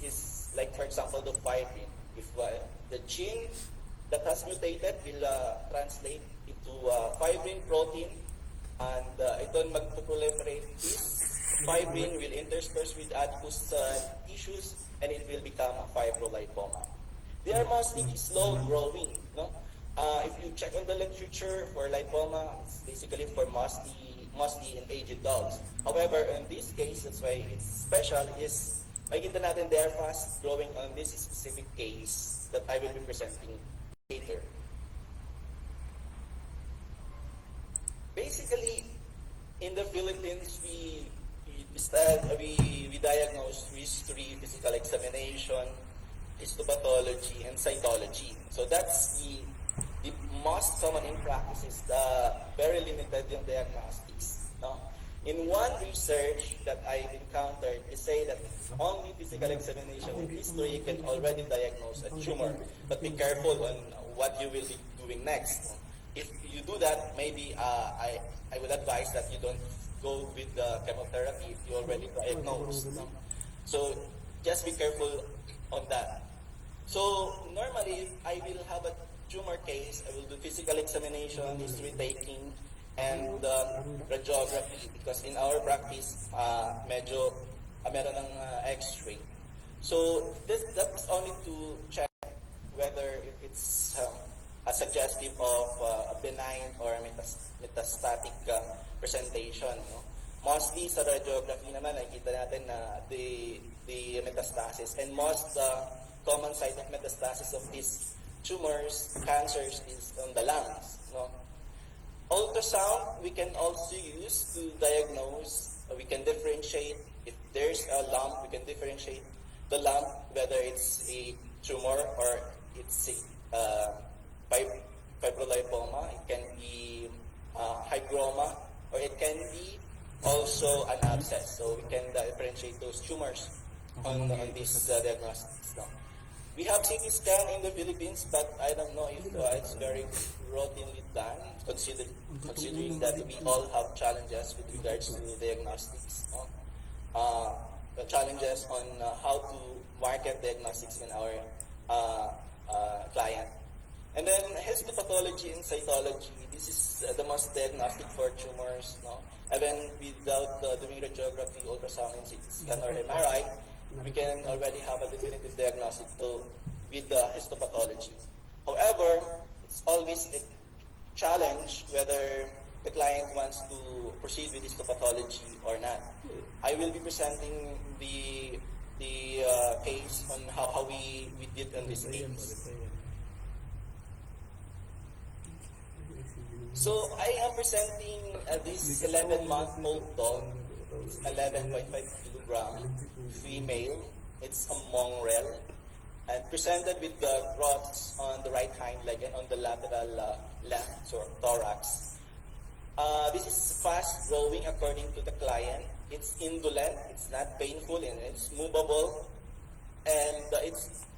this is like, for example, the fibrin. If the gene that has mutated will translate into fibrin protein, and ito magpo-proliferate. This fibrin will intersperse with adipose tissues, and it will become a fibrolipoma. They are mostly slow-growing. No? If you check on the literature for lipoma, it's basically for mostly in aged dogs. However, in this case, that's why it's special, is makita natin they are fast-growing on this specific case that I will be presenting later. Basically, in the Philippines, we diagnose with 3 physical examination, histopathology, and cytology. So that's the most common in practice is the very limited yung diagnostics. No? In one research that I've encountered, they say that only physical examination with history can already diagnose a tumor. But be careful on what you will be doing next. If you do that, maybe I would advise that you don't go with the chemotherapy if you already diagnosed. No? So just be careful on that. So normally, if I will have a tumor case, I will do physical examination, history taking, and radiography, because in our practice, medyo meron ng x-ray. So that's only to check whether if it's a suggestive of a benign or metastatic presentation. No? Mostly sa radiography naman, nakikita natin na the metastasis, and most common site of metastasis of these tumors, cancers, is on the lungs. No? Ultrasound, we can also use to diagnose, we can differentiate. If there's a lump, we can differentiate the lump, whether it's a tumor or it's a fibrolipoma. It can be hygroma, or it can be also an abscess. So we can differentiate those tumors on these diagnostics. No? We have CT scan in the Philippines, but I don't know if it's very routinely done, considering that we all have challenges with regards to diagnostics. No? The challenges on how to market diagnostics in our client. And then histopathology and cytology, this is the most diagnostic for tumors. No? Even without doing radiography, ultrasound, and CT scan or MRI, we can already have a definitive diagnostic with the histopathology. However, it's always a challenge whether the client wants to proceed with histopathology or not. I will be presenting the case on how we did on this case. So I am presenting this 11-month-old dog, 11.5 kilogram, female. It's a mongrel, and presented with the growths on the right hind leg and on the lateral left or thorax. This is fast growing according to the client. It's indolent, it's not painful, and it's movable, and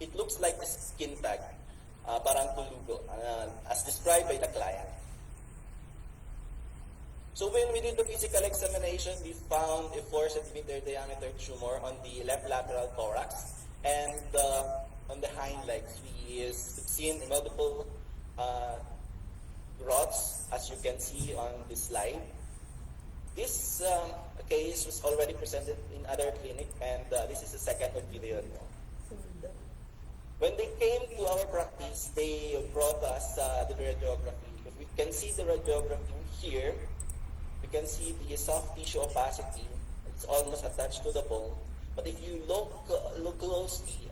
it looks like a skin tag, parang tulugo, as described by the client. So when we did the physical examination, we found a 4 centimeter diameter tumor on the left lateral thorax, and on the hind legs, we seen multiple growths, as you can see on this slide. This case was already presented in other clinic, and this is the second video. When they came to our practice, they brought us the radiography. If we can see the radiography here, we can see the soft tissue opacity. It's almost attached to the bone. But if you look closely,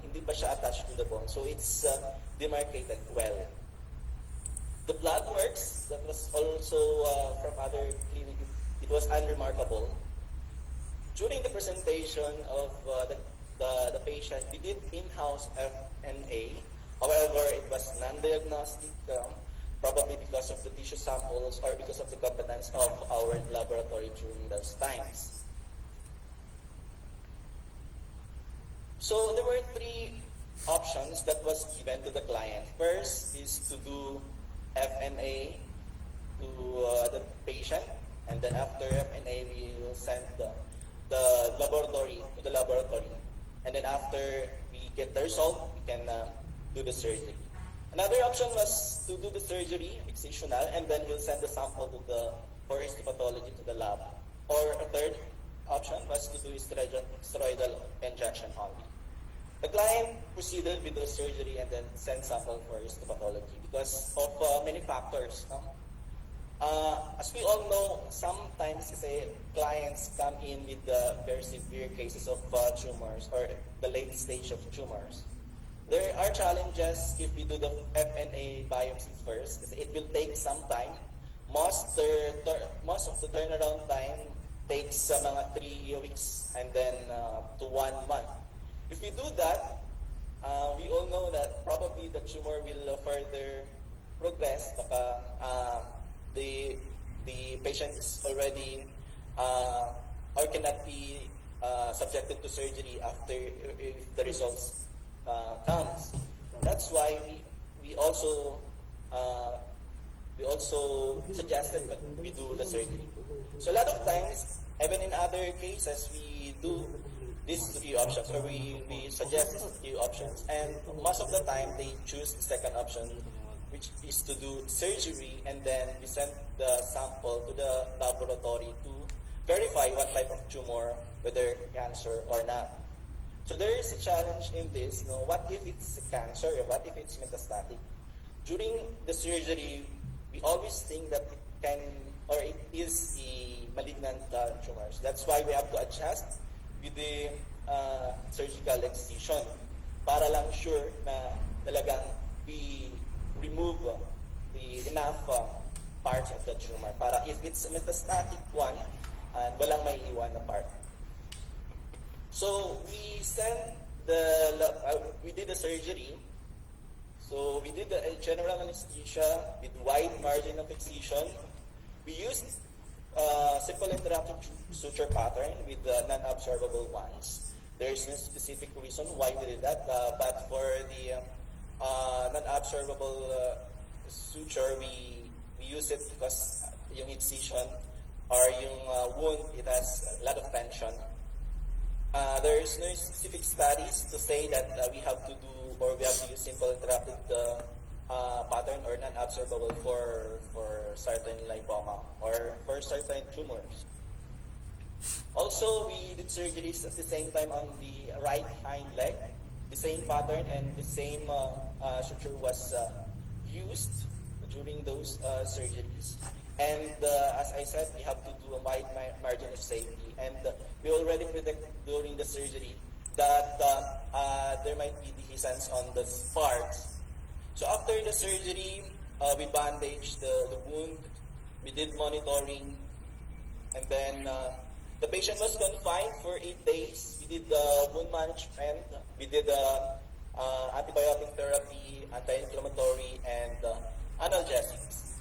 hindi pa siya attached to the bone. So it's demarcated well. The blood works, that was also from other clinic, it was unremarkable. During the presentation of the patient, we did in-house FNA. However, it was non-diagnostic, probably because of the tissue samples or because of the competence of our laboratory during those times. So there were 3 options that was given to the client. First is to do FNA to the patient, and then after FNA, we will send the laboratory to the laboratory And then after we get the result, we can do the surgery. Another option was to do the surgery, excisional, and then we'll send the sample to the for histopathology to the lab. Or a third option was to do steroidal injection only. The client proceeded with the surgery and then sent sample for histopathology because of many factors. No? As we all know, sometimes kasi clients come in with very severe cases of tumors or the late stage of tumors. There are challenges if we do the FNA biopsies first kasi it will take some time. Most of the turnaround time takes mga 3 weeks and then to 1 month. If we do that, we all know that probably the tumor will further progress. Baka the patient is already or cannot be subjected to surgery after if the results comes. That's why we also suggested that we do the surgery. So a lot of times, even in other cases, we do these 3 options, or we suggest these 3 options, and most of the time they choose the second option, which is to do surgery, and then we send the sample to the laboratory to verify what type of tumor, whether cancer or not. So there is a challenge in this. No? What if it's cancer, or what if it's metastatic? During the surgery, we always think that it can, or it is a malignant tumors. That's why we have to adjust with the surgical excision para lang sure na talagang we remove the enough parts of the tumor para if it's a metastatic one, walang may iwan na part. So we did the surgery. So we did the general anesthesia with wide margin of excision. We used simple interactive suture pattern with non-absorbable ones. There is no specific reason why we did that, but for the non-absorbable suture, we use it because yung excision or yung wound, it has a lot of tension. There is no specific studies to say that we have to do or we have to use simple interactive pattern or non-absorbable for certain lipoma or for certain tumors. Also, we did surgeries at the same time on the right hind leg. The same pattern and the same suture was used during those surgeries. And as I said, we have to do a wide margin of safety. And we already predict during the surgery that there might be dehiscence on the parts. So after the surgery, we bandaged the wound. We did monitoring. And then the patient was confined for 8 days. We did wound management. We did antibiotic therapy, anti-inflammatory, and analgesics.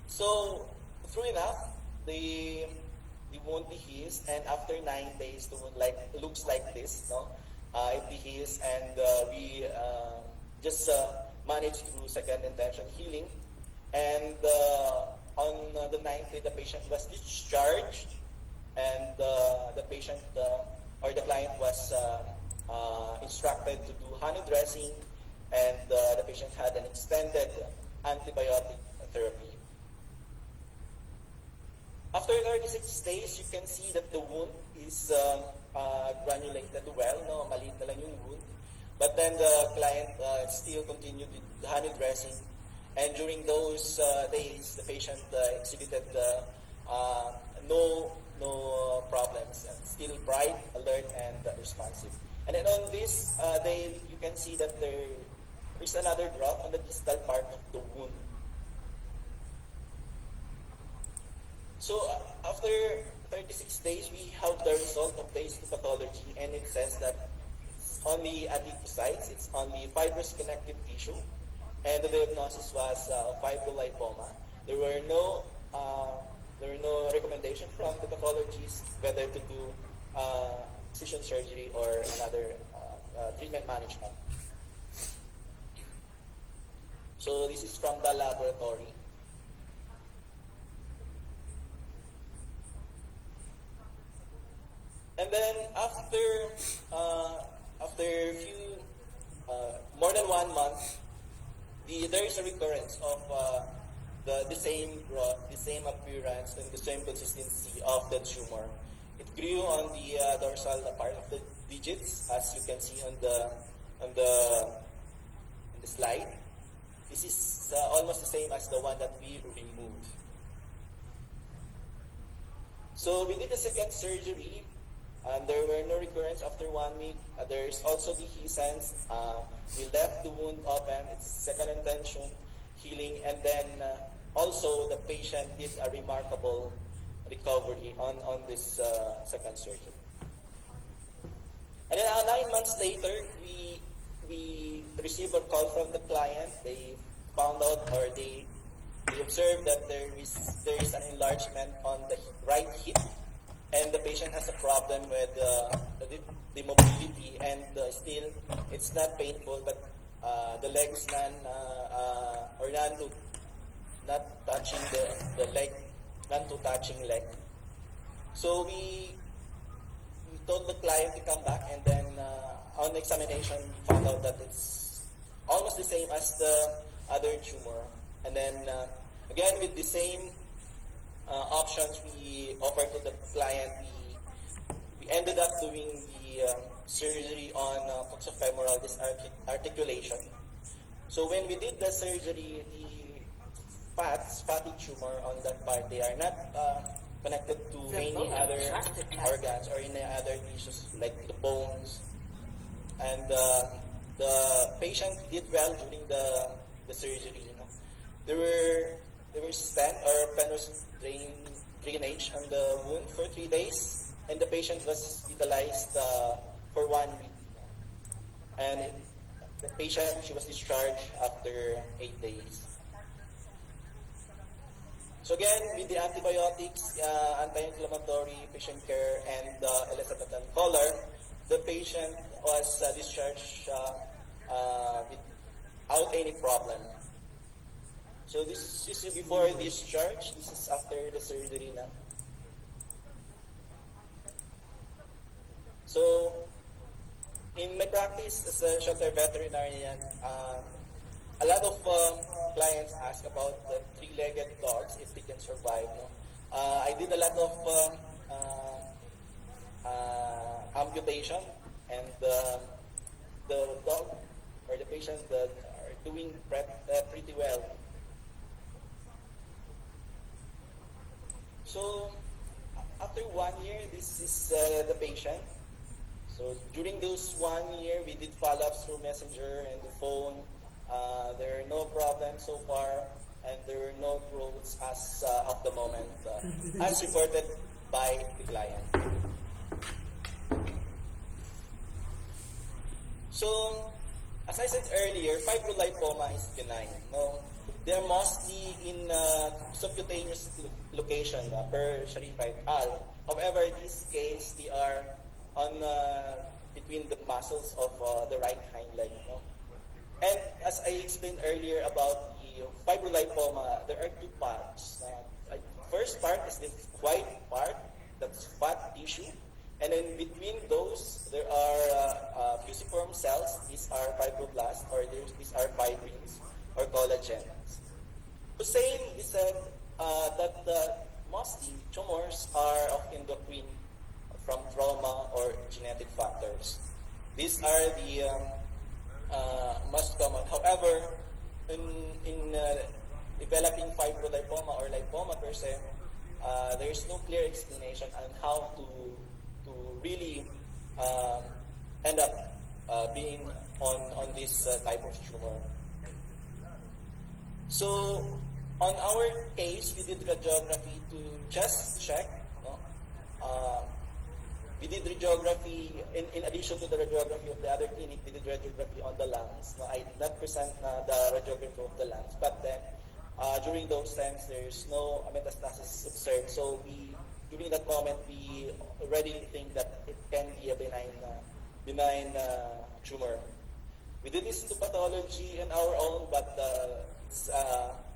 So, true enough, the wound dehisced, and after 9 days, the wound looks like this. No? It dehisced, and we just managed through second intention healing. And on the 9th day, the patient was discharged, and the patient or the client was instructed to do honey dressing, and the patient had an extended antibiotic therapy. After 36 days, you can see that the wound is granulated well. No, maliit na lang yung wound. But then the client still continued with honey dressing. And during those days, the patient exhibited no problems. Still bright, alert, and responsive. And then on this day, you can see that there is another drop on the distal part of the wound. So after 36 days, we have the result of the histopathology, and it says that on the adipocytes, it's on the fibrous connective tissue, and the diagnosis was fibrolipoma. There were no recommendation from the pathologist whether to do excision surgery or another treatment management. So this is from the laboratory. And then after few more than 1 month, there is a recurrence of the same growth, the same appearance, and the same consistency of the tumor. It grew on the dorsal part of the digits, as you can see on the slide. This is almost the same as the one that we removed. So we did a second surgery, and there were no recurrence after 1 week. There's also dehiscence. We left the wound open. It's second intention healing, and then also the patient did a remarkable recovery on this second surgery. And then 9 months later, we received a call from the client. They found out, or they observed that there is an enlargement on the right hip, and the patient has a problem with the mobility, and still it's not painful, but the legs not touching the leg, non-to-touching leg. So we told the client to come back, and then on examination we found out that it's almost the same as the other tumor. And then again, with the same options we offered to the client, we ended up doing the surgery on coxofemoral articulation. So when we did the surgery, the fatty tumor on that part, they are not connected to any other organs or any other tissues like the bones. And the patient did well during the surgery. There were stent or venous drainage on the wound for 3 days, and the patient was hospitalized for 1 week. And the patient, she was discharged after 8 days. So again, with the antibiotics, anti-inflammatory, patient care, and elicited color, the patient was discharged without any problem. So this is before discharge. This is after the surgery now. So in my practice as a shelter veterinarian, a lot of clients ask about the three-legged dogs, if they can survive. I did a lot of amputation, and the dog or the patient that are doing pretty well. So after 1 year, this is the patient. So during those 1 year, we did follow-ups through messenger and the phone. There are no problems so far, and there are no growths as of the moment, as reported by the client. So, as I said earlier, fibrolipoma is benign. No? They're mostly in subcutaneous location per Sharif et al. However, in this case, they are on between the muscles of the right hind leg. No? And as I explained earlier about the fibrolipoma, there are two parts. First part is the white part, that's fat tissue. And then between those, there are fusiform cells. These are fibroblasts, or these are fibrins, or collagen. Hussein said that mostly tumors are of endocrine from trauma or genetic factors. These are the most common. However, in developing fibrolipoma or lipoma per se, there is no clear explanation on how to really end up being on this type of tumor. So, on our case, we did radiography to just check. No? We did radiography, in addition to the radiography of the other clinic, we did radiography on the lungs. No, I did not present the radiography of the lungs, but then during those times, there's no metastasis observed. So during that moment, we already think that it can be a benign tumor. We did histopathology in our own, but it's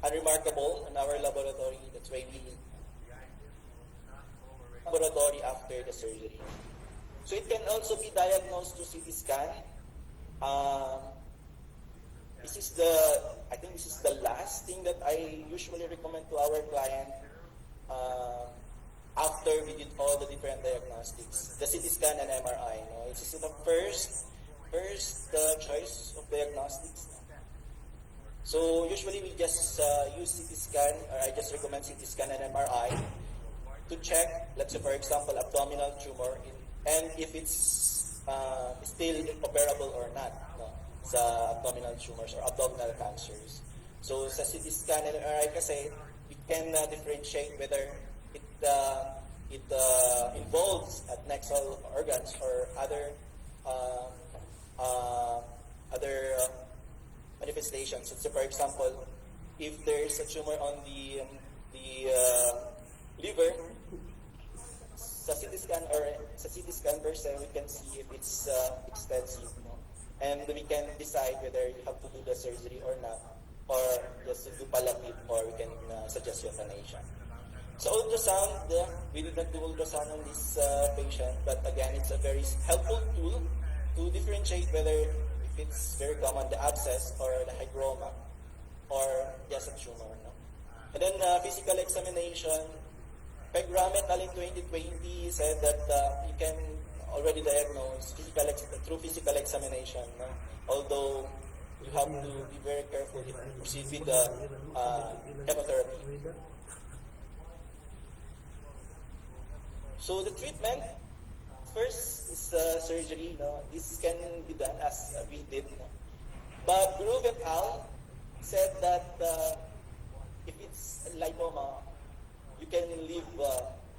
unremarkable in our laboratory. That's why we laboratory after the surgery. So it can also be diagnosed through CT scan. Um, I think this is the last thing that I usually recommend to our client after we did all the different diagnostics, the CT scan and MRI. No? This is the first choice of diagnostics. So usually we just use CT scan, or I just recommend CT scan and MRI to check, let's say for example, abdominal tumor, and if it's still operable or not, no, sa abdominal tumors or abdominal cancers. So sa CT scan and MRI kasi, we can differentiate whether it involves adnexal organs or other manifestations. So for example, if there is a tumor on the liver, sa CT scan per se, we can see if it's extensive, no? And we can decide whether you have to do the surgery or not, or just to do palliative, or we can suggest euthanasia. So ultrasound, we did not do ultrasound on this patient, but again, it's a very helpful tool to differentiate whether if it's very common, the abscess or the hygroma, or just a tumor. No? And then physical examination, Peg Rametal in 2020 said that you can already diagnose through physical examination. No? Although you have to be very careful if you proceed with the chemotherapy. So the treatment, first is surgery. No? This can be done as we did. No? But Groove et al. Said that if it's lipoma, you can leave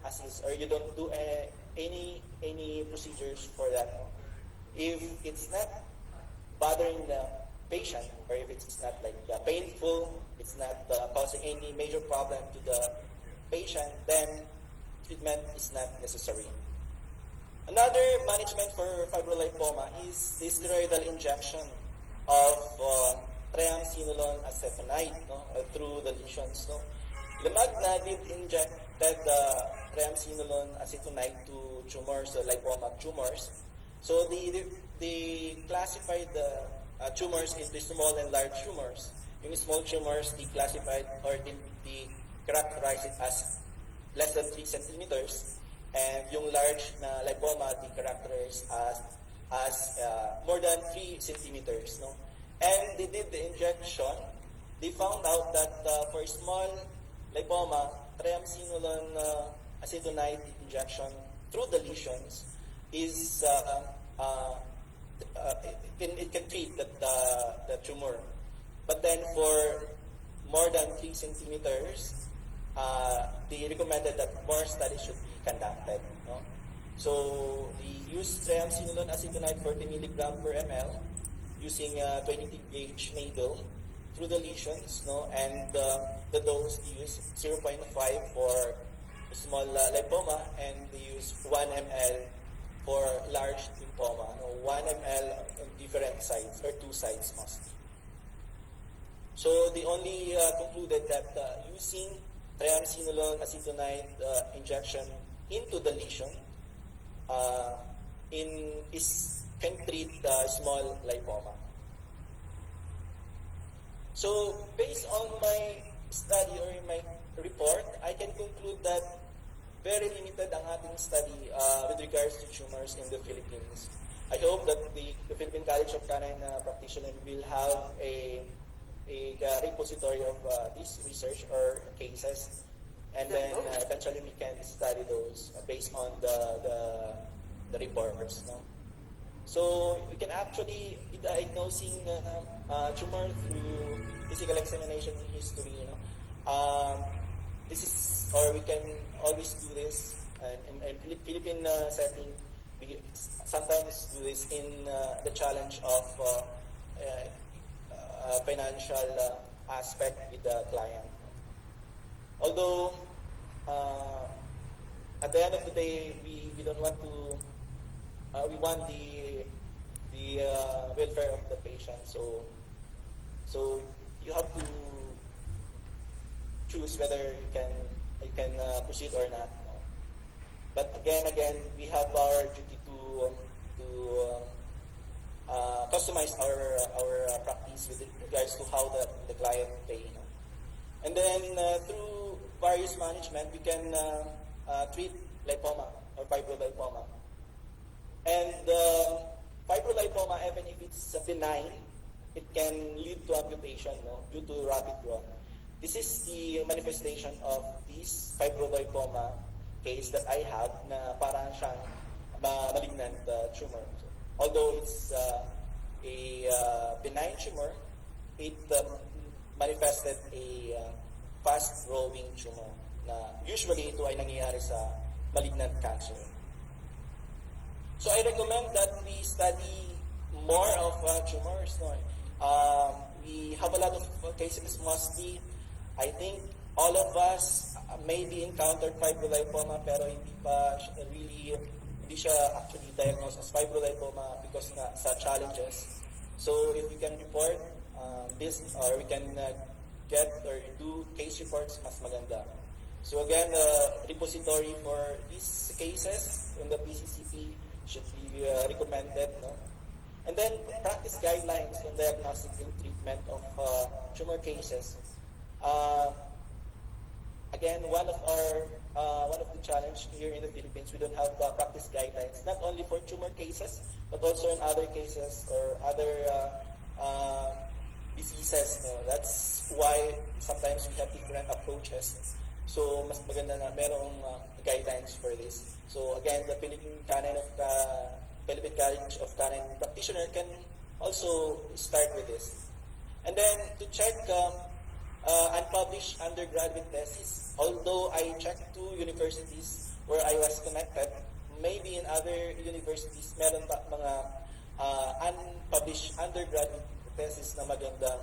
as is, or you don't do any procedures for that. No? If it's not bothering the patient, or if it's not like painful, it's not causing any major problem to the patient, then treatment is not necessary. Another management for fibrolipoma is the steroidal injection of triamcinolone acetonide, no, through the lesions. No? Lamagna did inject triamcinolone acetonide to tumors, lipoma tumors. So they classified the tumors into small and large tumors. Yung small tumors, they classified or they characterized it as less than 3 centimeters, and yung large na lipoma, they characterized as more than 3 centimeters. No? And they did the injection. They found out that for small lipoma, triamcinolone acetonide injection through the lesions is it can treat the tumor. But then for more than 3 centimeters, they recommended that more studies should be conducted. No? So they used triamcinolone acetonide 40 milligram per ml using a 20 gauge needle through the lesions, no? And the dose they used 0.5 for small lipoma, and they used 1 ml for large lymphoma. No? 1 ml on different sites, or 2 sites mostly. So they only concluded that using triamcinolone acetonide injection into the lesion can treat small lipoma. So based on my study or in my report, I can conclude that very limited ang ating study with regards to tumors in the Philippines. I hope that the Philippine College of Canine Practitioners will have a repository of this research or cases, and then eventually we can study those based on the reports. No? So we can actually be diagnosing tumor through physical examination history. You know, this is, or we can always do this in Philippine setting. We sometimes do this in the challenge of financial aspect with the client. Although at the end of the day, we don't want to. We want the welfare of the patient. So you have to choose whether you can proceed or not. No? But again, we have our duty to customize our practice with regards to how the client pay. No? And then through various management, we can treat lipoma or fibrolipoma. And fibrolipoma, even if it's benign, it can lead to amputation, no, due to rapid growth. This is the manifestation of this fibrolipoma case that I have na parang siyang malignant tumor. Although it's a benign tumor, it manifested a fast-growing tumor na usually ito ay nangyayari sa malignant cancer. So I recommend that we study more of tumors. No? We have a lot of cases, mostly, I think all of us maybe encountered fibrolipoma pero hindi siya actually diagnosed as fibrolipoma because na sa challenges. So if we can report this or we can get or do case reports, mas maganda. So again, the repository for these cases in the PCCP should be recommended. No? And then practice guidelines on diagnostic and treatment of tumor cases. Again, one of the challenge here in the Philippines, we don't have practice guidelines, not only for tumor cases, but also in other cases or other diseases. No? That's why sometimes we have different approaches. So, mas maganda na merong guidelines for this. So, again, the Philippine College of Canon Practitioner can also start with this. And then, to check unpublished undergraduate thesis, although I checked 2 universities where I was connected, maybe in other universities, meron pa mga unpublished undergraduate thesis na magandang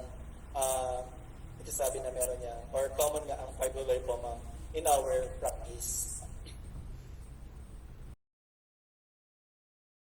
sabi na meron niya or common nga ang fibrolipoma in our practice.